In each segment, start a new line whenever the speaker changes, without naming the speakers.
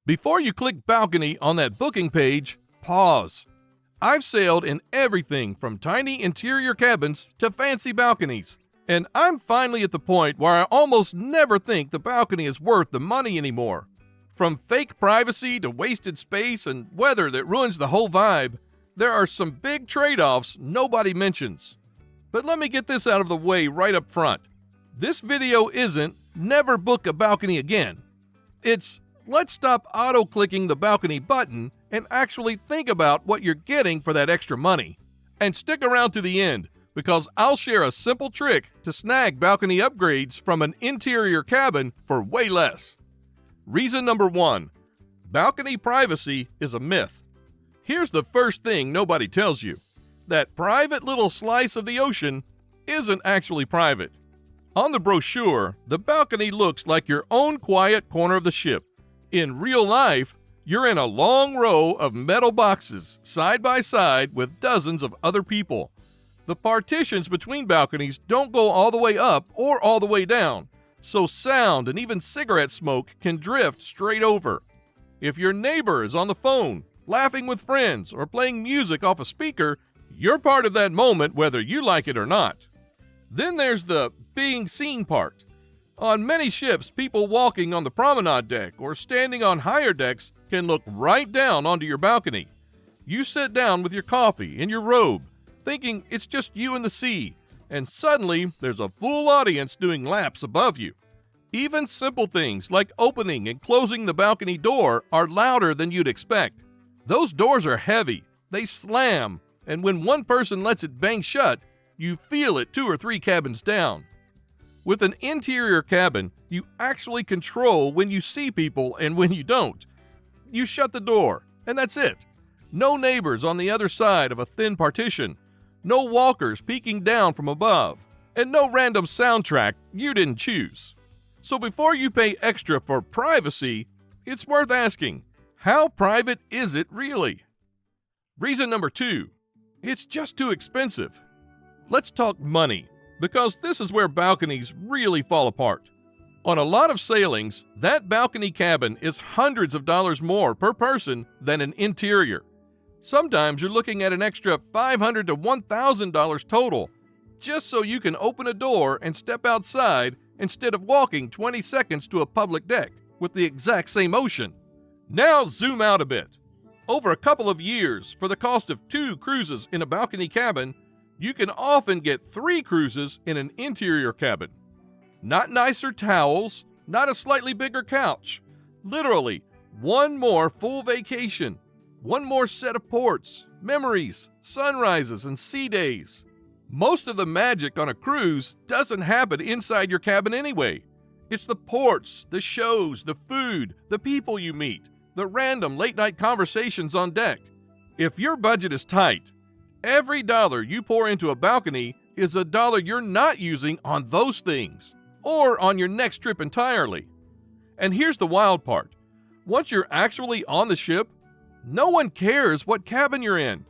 Before you click balcony on that booking page, pause. I've sailed in everything from tiny interior cabins to fancy balconies, and I'm finally at the point where I almost never think the balcony is worth the money anymore. From fake privacy to wasted space and weather that ruins the whole vibe, there are some big trade-offs nobody mentions. But let me get this out of the way right up front. This video isn't never book a balcony again. It's let's stop auto-clicking the balcony button and actually think about what you're getting for that extra money. And stick around to the end, because I'll share a simple trick to snag balcony upgrades from an interior cabin for way less. Reason number 1, balcony privacy is a myth. Here's the first thing nobody tells you. That private little slice of the ocean isn't actually private. On the brochure, the balcony looks like your own quiet corner of the ship. In real life, you're in a long row of metal boxes, side by side with dozens of other people. The partitions between balconies don't go all the way up or all the way down, so sound and even cigarette smoke can drift straight over. If your neighbor is on the phone, laughing with friends, or playing music off a speaker, you're part of that moment whether you like it or not. Then there's the being seen part. On many ships, people walking on the promenade deck or standing on higher decks can look right down onto your balcony. You sit down with your coffee in your robe, thinking it's just you and the sea, and suddenly there's a full audience doing laps above you. Even simple things like opening and closing the balcony door are louder than you'd expect. Those doors are heavy, they slam, and when one person lets it bang shut, you feel it 2 or 3 cabins down. With an interior cabin, you actually control when you see people and when you don't. You shut the door, and that's it. No neighbors on the other side of a thin partition, no walkers peeking down from above, and no random soundtrack you didn't choose. So before you pay extra for privacy, it's worth asking, how private is it really? Reason number 2, it's just too expensive. Let's talk money, because this is where balconies really fall apart. On a lot of sailings, that balcony cabin is hundreds of dollars more per person than an interior. Sometimes you're looking at an extra $500 to $1,000 total, just so you can open a door and step outside instead of walking 20 seconds to a public deck with the exact same ocean. Now zoom out a bit. Over a couple of years, for the cost of 2 cruises in a balcony cabin, you can often get 3 cruises in an interior cabin. Not nicer towels, not a slightly bigger couch. Literally, one more full vacation, one more set of ports, memories, sunrises, and sea days. Most of the magic on a cruise doesn't happen inside your cabin anyway. It's the ports, the shows, the food, the people you meet, the random late-night conversations on deck. If your budget is tight, every dollar you pour into a balcony is a dollar you're not using on those things, or on your next trip entirely. And here's the wild part. Once you're actually on the ship, no one cares what cabin you're in.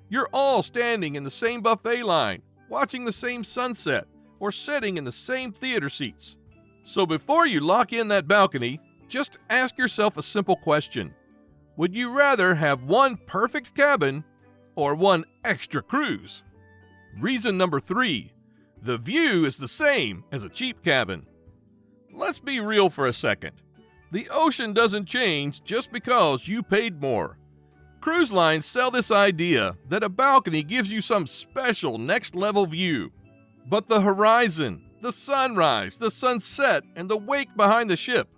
You're all standing in the same buffet line, watching the same sunset, or sitting in the same theater seats. So before you lock in that balcony, just ask yourself a simple question. Would you rather have one perfect cabin or one extra cruise? Reason number 3, the view is the same as a cheap cabin. Let's be real for a second. The ocean doesn't change just because you paid more. Cruise lines sell this idea that a balcony gives you some special next-level view. But the horizon, the sunrise, the sunset, and the wake behind the ship,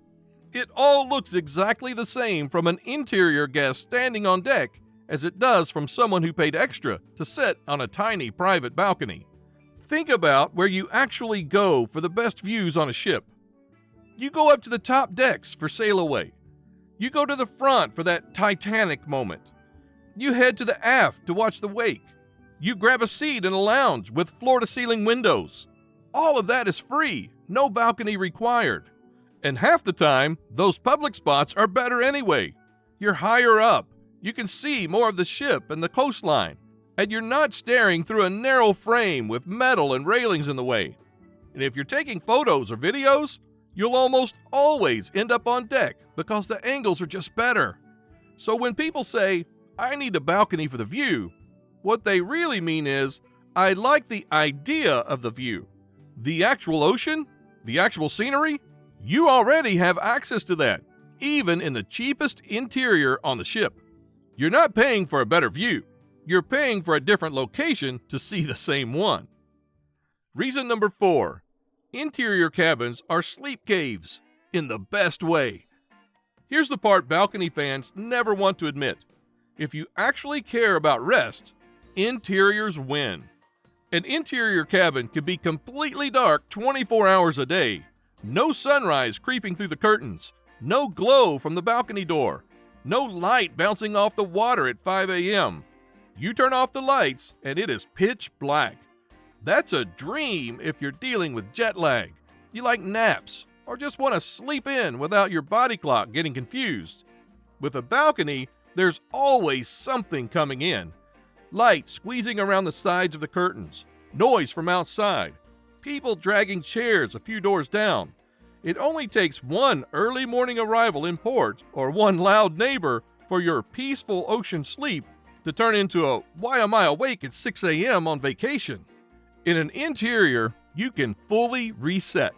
it all looks exactly the same from an interior guest standing on deck as it does from someone who paid extra to sit on a tiny private balcony. Think about where you actually go for the best views on a ship. You go up to the top decks for sail away. You go to the front for that Titanic moment. You head to the aft to watch the wake. You grab a seat in a lounge with floor-to-ceiling windows. All of that is free, no balcony required. And half the time, those public spots are better anyway. You're higher up. You can see more of the ship and the coastline. And you're not staring through a narrow frame with metal and railings in the way. And if you're taking photos or videos, You'll almost always end up on deck because the angles are just better. So when people say, "I need a balcony for the view," what they really mean is, "I like the idea of the view." The actual ocean, the actual scenery, you already have access to that, even in the cheapest interior on the ship. You're not paying for a better view. You're paying for a different location to see the same one. Reason number 4. Interior cabins are sleep caves in the best way. Here's the part balcony fans never want to admit. If you actually care about rest, interiors win. An interior cabin can be completely dark 24 hours a day. No sunrise creeping through the curtains. No glow from the balcony door. No light bouncing off the water at 5 a.m. You turn off the lights and it is pitch black. That's a dream if you're dealing with jet lag, you like naps, or just want to sleep in without your body clock getting confused. With a balcony, there's always something coming in. Light squeezing around the sides of the curtains, noise from outside, people dragging chairs a few doors down. It only takes one early morning arrival in port or one loud neighbor for your peaceful ocean sleep to turn into a "why am I awake at 6 a.m. on vacation?" In an interior, you can fully reset.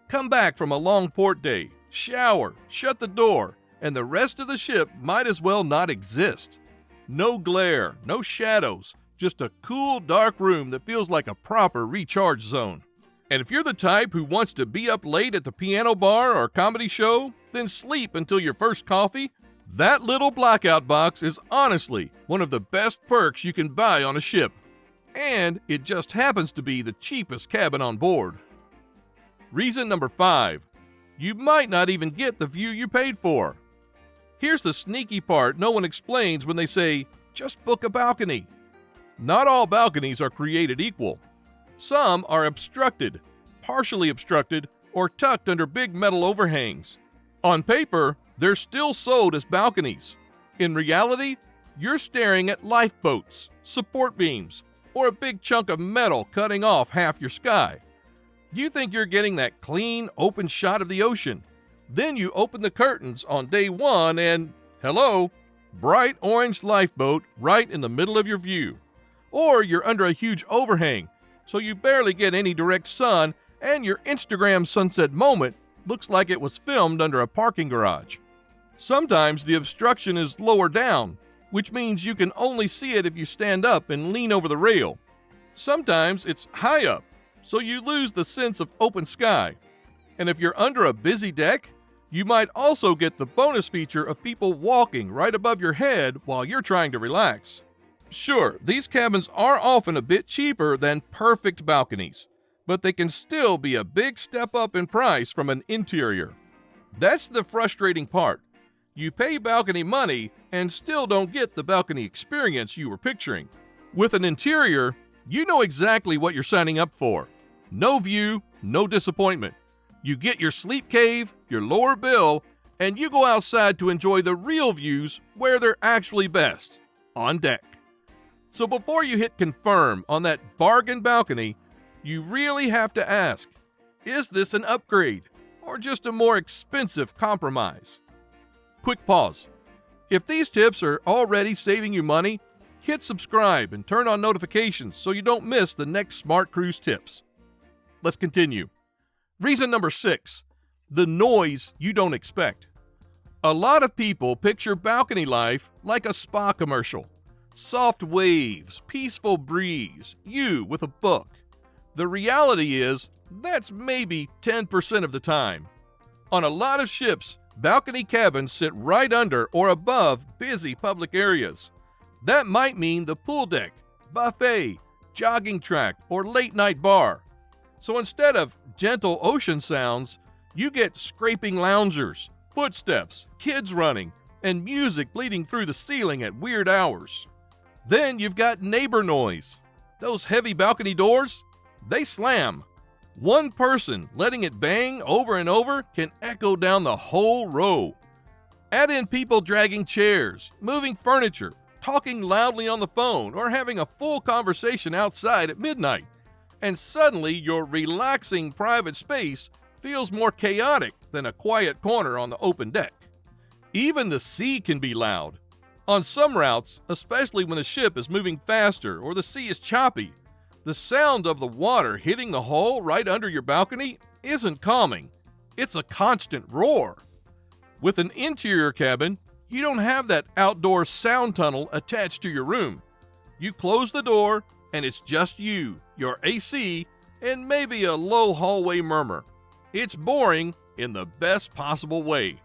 Come back from a long port day, shower, shut the door, and the rest of the ship might as well not exist. No glare, no shadows, just a cool, dark room that feels like a proper recharge zone. And if you're the type who wants to be up late at the piano bar or comedy show, then sleep until your first coffee, that little blackout box is honestly one of the best perks you can buy on a ship. And it just happens to be the cheapest cabin on board. Reason number 5. You might not even get the view you paid for. Here's the sneaky part no one explains when they say, "just book a balcony." Not all balconies are created equal. Some are obstructed, partially obstructed, or tucked under big metal overhangs. On paper, they're still sold as balconies. In reality, you're staring at lifeboats, support beams, or a big chunk of metal cutting off half your sky. You think you're getting that clean, open shot of the ocean. Then you open the curtains on day 1 and, hello, bright orange lifeboat right in the middle of your view. Or you're under a huge overhang, so you barely get any direct sun, and your Instagram sunset moment looks like it was filmed under a parking garage. Sometimes the obstruction is lower down, which means you can only see it if you stand up and lean over the rail. Sometimes it's high up, so you lose the sense of open sky. And if you're under a busy deck, you might also get the bonus feature of people walking right above your head while you're trying to relax. Sure, these cabins are often a bit cheaper than perfect balconies, but they can still be a big step up in price from an interior. That's the frustrating part. You pay balcony money and still don't get the balcony experience you were picturing. With an interior, you know exactly what you're signing up for. No view, no disappointment. You get your sleep cave, your lower bill, and you go outside to enjoy the real views where they're actually best, on deck. So before you hit confirm on that bargain balcony, you really have to ask, is this an upgrade or just a more expensive compromise? Quick pause. If these tips are already saving you money, hit subscribe and turn on notifications so you don't miss the next Smart Cruise tips. Let's continue. Reason number 6, the noise you don't expect. A lot of people picture balcony life like a spa commercial. Soft waves, peaceful breeze, you with a book. The reality is, that's maybe 10% of the time. On a lot of ships, balcony cabins sit right under or above busy public areas. That might mean the pool deck, buffet, jogging track, or late night bar. So instead of gentle ocean sounds, you get scraping loungers, footsteps, kids running, and music bleeding through the ceiling at weird hours. Then you've got neighbor noise. Those heavy balcony doors, they slam. One person letting it bang over and over can echo down the whole row. Add in people dragging chairs, moving furniture, talking loudly on the phone, or having a full conversation outside at midnight, and suddenly your relaxing private space feels more chaotic than a quiet corner on the open deck. Even the sea can be loud. On some routes, especially when the ship is moving faster or the sea is choppy, the sound of the water hitting the hull right under your balcony isn't calming. It's a constant roar. With an interior cabin, you don't have that outdoor sound tunnel attached to your room. You close the door, and it's just you, your AC, and maybe a low hallway murmur. It's boring in the best possible way.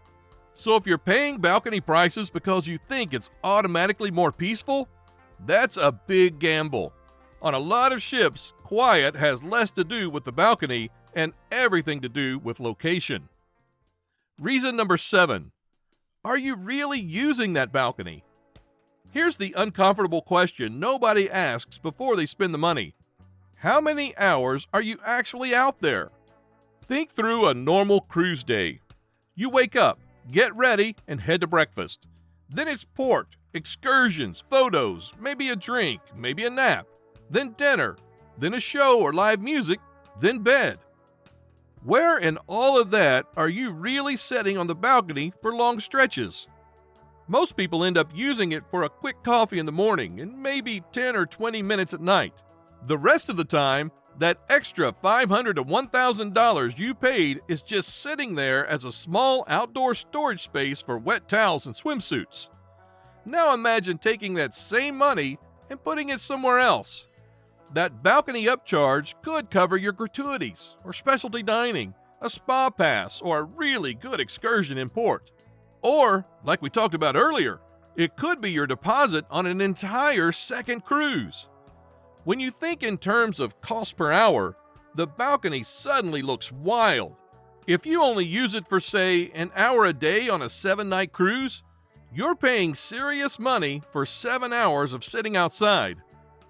So if you're paying balcony prices because you think it's automatically more peaceful, that's a big gamble. On a lot of ships, quiet has less to do with the balcony and everything to do with location. Reason number 7. Are you really using that balcony? Here's the uncomfortable question nobody asks before they spend the money. How many hours are you actually out there? Think through a normal cruise day. You wake up, get ready, and head to breakfast. Then it's port, excursions, photos, maybe a drink, maybe a nap, then dinner, then a show or live music, then bed. Where in all of that are you really sitting on the balcony for long stretches? Most people end up using it for a quick coffee in the morning and maybe 10 or 20 minutes at night. The rest of the time, that extra $500 to $1,000 you paid is just sitting there as a small outdoor storage space for wet towels and swimsuits. Now imagine taking that same money and putting it somewhere else. That balcony upcharge could cover your gratuities or specialty dining, a spa pass, or a really good excursion in port. Or, like we talked about earlier, it could be your deposit on an entire second cruise. When you think in terms of cost per hour, the balcony suddenly looks wild. If you only use it for, say, an hour a day on a 7-night cruise, you're paying serious money for 7 hours of sitting outside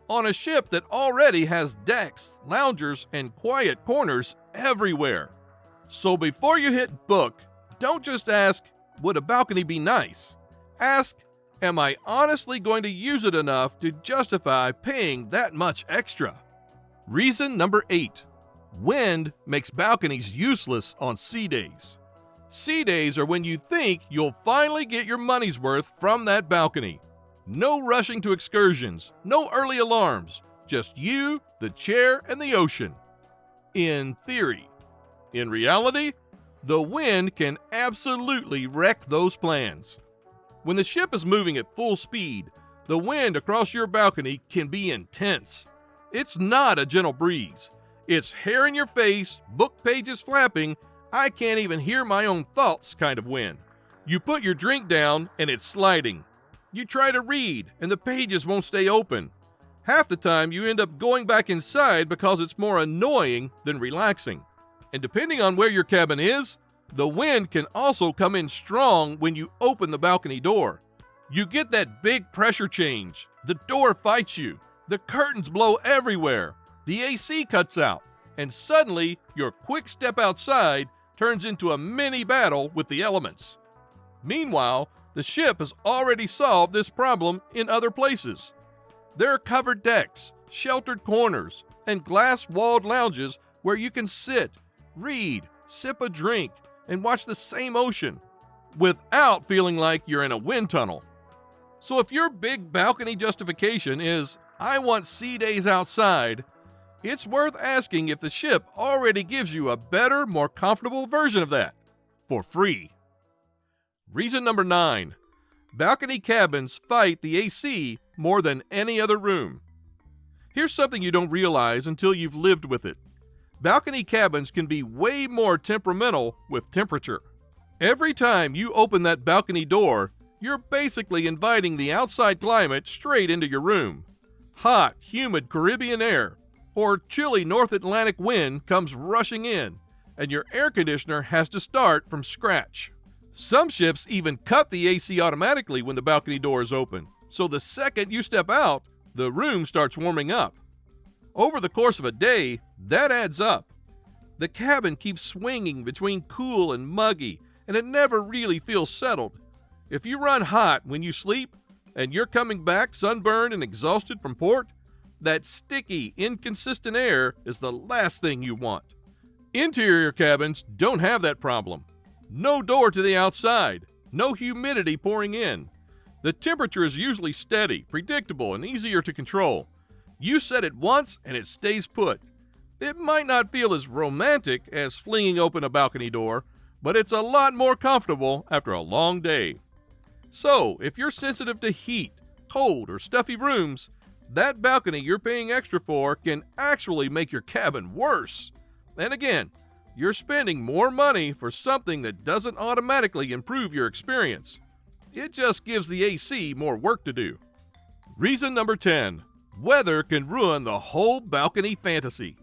on a ship that already has decks, loungers, and quiet corners everywhere. So before you hit book, don't just ask, would a balcony be nice? Ask, am I honestly going to use it enough to justify paying that much extra? Reason number 8. Wind makes balconies useless on sea days. Sea days are when you think you'll finally get your money's worth from that balcony. No rushing to excursions, no early alarms, just you, the chair, and the ocean. In theory. In reality, the wind can absolutely wreck those plans. When the ship is moving at full speed, the wind across your balcony can be intense. It's not a gentle breeze. It's hair in your face, book pages flapping, I can't even hear my own thoughts kind of wind. You put your drink down and it's sliding. You try to read and the pages won't stay open. Half the time you end up going back inside because it's more annoying than relaxing. And depending on where your cabin is, the wind can also come in strong when you open the balcony door. You get that big pressure change. The door fights you. The curtains blow everywhere. The AC cuts out. And suddenly, your quick step outside turns into a mini battle with the elements. Meanwhile, the ship has already solved this problem in other places. There are covered decks, sheltered corners, and glass-walled lounges where you can sit, read, sip a drink, and watch the same ocean without feeling like you're in a wind tunnel. So if your big balcony justification is, I want sea days outside, it's worth asking if the ship already gives you a better, more comfortable version of that for free. Reason number 9. Balcony cabins fight the AC more than any other room. Here's something you don't realize until you've lived with it. Balcony cabins can be way more temperamental with temperature. Every time you open that balcony door, you're basically inviting the outside climate straight into your room. Hot, humid Caribbean air or chilly North Atlantic wind comes rushing in, and your air conditioner has to start from scratch. Some ships even cut the AC automatically when the balcony door is open, so the second you step out, the room starts warming up. Over the course of a day, that adds up. The cabin keeps swinging between cool and muggy, and it never really feels settled. If you run hot when you sleep, and you're coming back sunburned and exhausted from port, that sticky, inconsistent air is the last thing you want. Interior cabins don't have that problem. No door to the outside, no humidity pouring in. The temperature is usually steady, predictable, and easier to control. You set it once and it stays put. It might not feel as romantic as flinging open a balcony door, but it's a lot more comfortable after a long day. So, if you're sensitive to heat, cold, or stuffy rooms, that balcony you're paying extra for can actually make your cabin worse. And again, you're spending more money for something that doesn't automatically improve your experience. It just gives the AC more work to do. Reason number 10. Weather can ruin the whole balcony fantasy.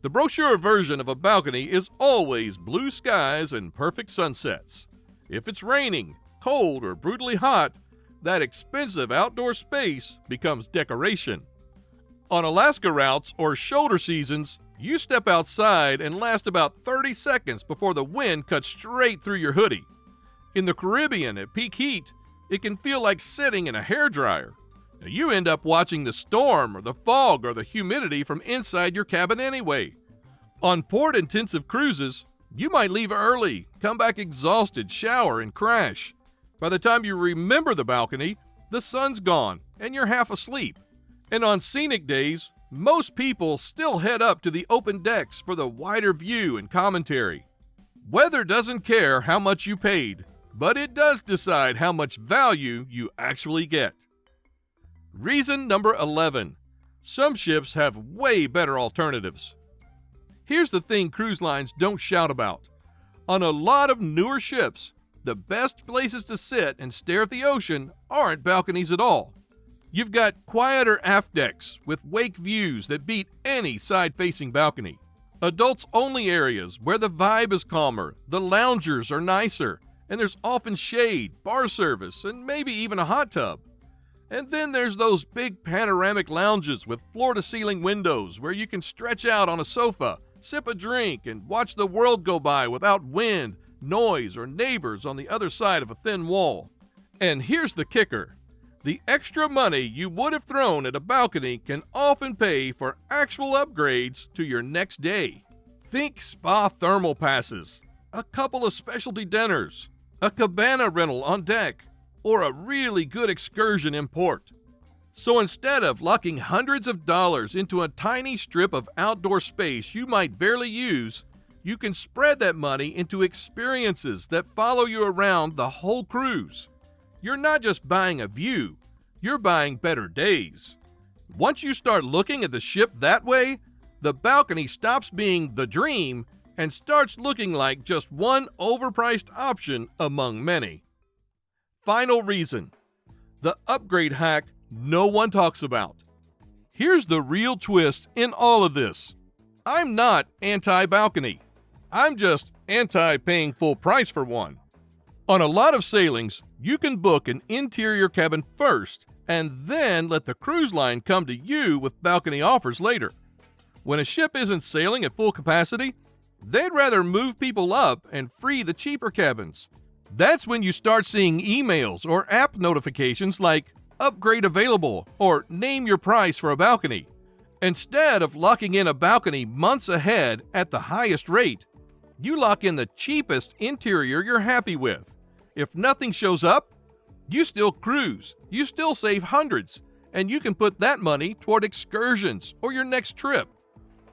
The brochure version of a balcony is always blue skies and perfect sunsets. If it's raining, cold, or brutally hot, that expensive outdoor space becomes decoration. On Alaska routes or shoulder seasons, you step outside and last about 30 seconds before the wind cuts straight through your hoodie. In the Caribbean at peak heat, it can feel like sitting in a hairdryer. You end up watching the storm or the fog or the humidity from inside your cabin anyway. On port-intensive cruises, you might leave early, come back exhausted, shower, and crash. By the time you remember the balcony, the sun's gone and you're half asleep. And on scenic days, most people still head up to the open decks for the wider view and commentary. Weather doesn't care how much you paid, but it does decide how much value you actually get. Reason number 11. Some ships have way better alternatives. Here's the thing cruise lines don't shout about. On a lot of newer ships, the best places to sit and stare at the ocean aren't balconies at all. You've got quieter aft decks with wake views that beat any side-facing balcony. Adults-only areas where the vibe is calmer, the loungers are nicer, and there's often shade, bar service, and maybe even a hot tub. And then there's those big panoramic lounges with floor-to-ceiling windows where you can stretch out on a sofa, sip a drink, and watch the world go by without wind, noise, or neighbors on the other side of a thin wall. And here's the kicker. The extra money you would have thrown at a balcony can often pay for actual upgrades to your next day. Think spa thermal passes, a couple of specialty dinners, a cabana rental on deck, or a really good excursion in port. So instead of locking hundreds of dollars into a tiny strip of outdoor space you might barely use, you can spread that money into experiences that follow you around the whole cruise. You're not just buying a view, you're buying better days. Once you start looking at the ship that way, the balcony stops being the dream and starts looking like just one overpriced option among many. Final reason. The upgrade hack no one talks about. Here's the real twist in all of this. I'm not anti-balcony. I'm just anti-paying full price for one. On a lot of sailings, you can book an interior cabin first and then let the cruise line come to you with balcony offers later. When a ship isn't sailing at full capacity, they'd rather move people up and free the cheaper cabins. That's when you start seeing emails or app notifications like upgrade available or name your price for a balcony. Instead of locking in a balcony months ahead at the highest rate, you lock in the cheapest interior you're happy with. If nothing shows up, you still cruise, you still save hundreds, and you can put that money toward excursions or your next trip.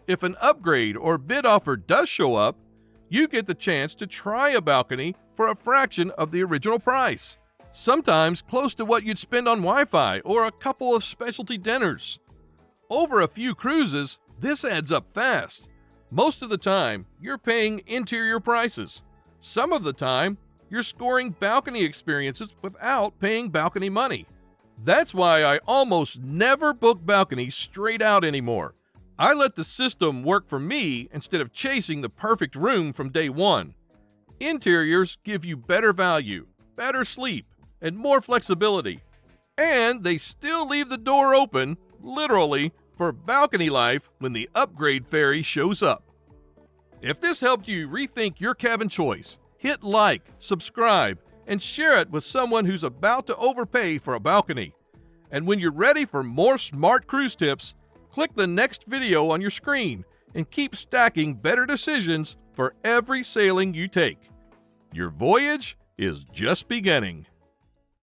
If an upgrade or bid offer does show up, you get the chance to try a balcony for a fraction of the original price, sometimes close to what you'd spend on Wi-Fi or a couple of specialty dinners. Over a few cruises, this adds up fast. Most of the time, you're paying interior prices. Some of the time, you're scoring balcony experiences without paying balcony money. That's why I almost never book balconies straight out anymore. I let the system work for me instead of chasing the perfect room from day one. Interiors give you better value, better sleep, and more flexibility. And they still leave the door open, literally, for balcony life when the upgrade ferry shows up. If this helped you rethink your cabin choice, hit like, subscribe, and share it with someone who's about to overpay for a balcony. And when you're ready for more smart cruise tips, click the next video on your screen. and keep stacking better decisions for every sailing you take. Your voyage is just beginning.